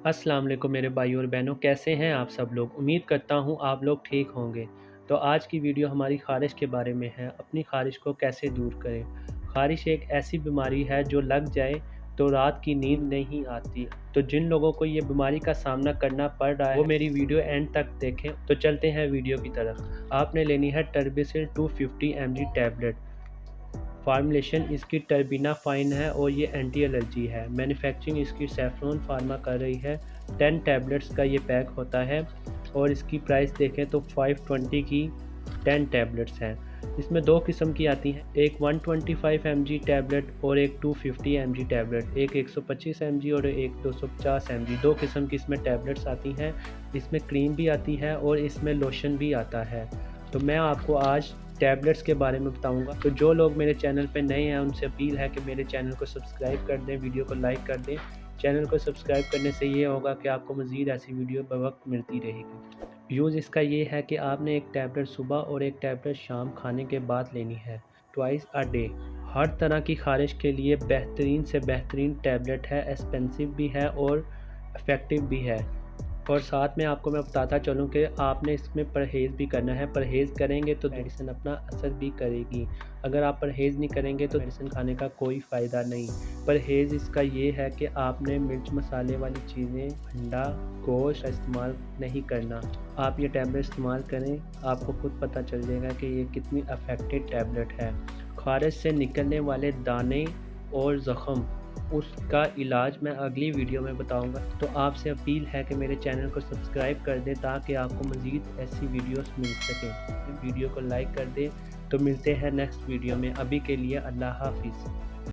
अस्सलाम वालेकुम मेरे भाई और बहनों, कैसे हैं आप सब लोग। उम्मीद करता हूँ आप लोग ठीक होंगे। तो आज की वीडियो हमारी ख़ारिश के बारे में है। अपनी ख़ारिश को कैसे दूर करें। ख़ारिश एक ऐसी बीमारी है जो लग जाए तो रात की नींद नहीं आती। तो जिन लोगों को ये बीमारी का सामना करना पड़ रहा है वो मेरी वीडियो एंड तक देखें। तो चलते हैं वीडियो की तरफ। आपने लेनी है टर्बिसिल 250 mg टैबलेट। फार्मूलेशन इसकी टर्बिना फाइन है और ये एंटी एलर्जी है। मैन्युफैक्चरिंग इसकी सैफ्रॉन फार्मा कर रही है। 10 टैबलेट्स का ये पैक होता है और इसकी प्राइस देखें तो 520 की 10 टैबलेट्स हैं। इसमें दो किस्म की आती हैं, एक 125 mg टैबलेट और एक 250 mg टैबलेट। एक 125 mg और एक 250 mg। दो किस्म की इसमें टैबलेट्स आती हैं। इसमें क्रीम भी आती है और इसमें लोशन भी आता है। तो मैं आपको आज टैबलेट्स के बारे में बताऊंगा। तो जो लोग मेरे चैनल पे नए हैं उनसे अपील है कि मेरे चैनल को सब्सक्राइब कर दें, वीडियो को लाइक कर दें। चैनल को सब्सक्राइब करने से ये होगा कि आपको मज़ीद ऐसी वीडियो बवक्त मिलती रहेगी। यूज़ इसका ये है कि आपने एक टैबलेट सुबह और एक टैबलेट शाम खाने के बाद लेनी है, ट्वाइस अ डे। हर तरह की ख़ारिश के लिए बेहतरीन से बेहतरीन टैबलेट है। एक्सपेंसिव भी है और इफ़ेक्टिव भी है। और साथ में आपको मैं बताता चलूँ कि आपने इसमें परहेज़ भी करना है। परहेज़ करेंगे तो मेडिसिन अपना असर भी करेगी। अगर आप परहेज़ नहीं करेंगे तो मेडिसिन खाने का कोई फ़ायदा नहीं। परहेज़ इसका ये है कि आपने मिर्च मसाले वाली चीज़ें, अंडा, गोश्त इस्तेमाल नहीं करना। आप ये टैबलेट इस्तेमाल करें, आपको खुद पता चल जाएगा कि ये कितनी इफ़ेक्टिव टैबलेट है। ख़ारिश से निकलने वाले दाने और ज़ख़म, उसका इलाज मैं अगली वीडियो में बताऊंगा। तो आपसे अपील है कि मेरे चैनल को सब्सक्राइब कर दें ताकि आपको मज़ीद ऐसी वीडियोस मिल सकें। वीडियो को लाइक कर दें। तो मिलते हैं नेक्स्ट वीडियो में। अभी के लिए अल्लाह हाफिज़।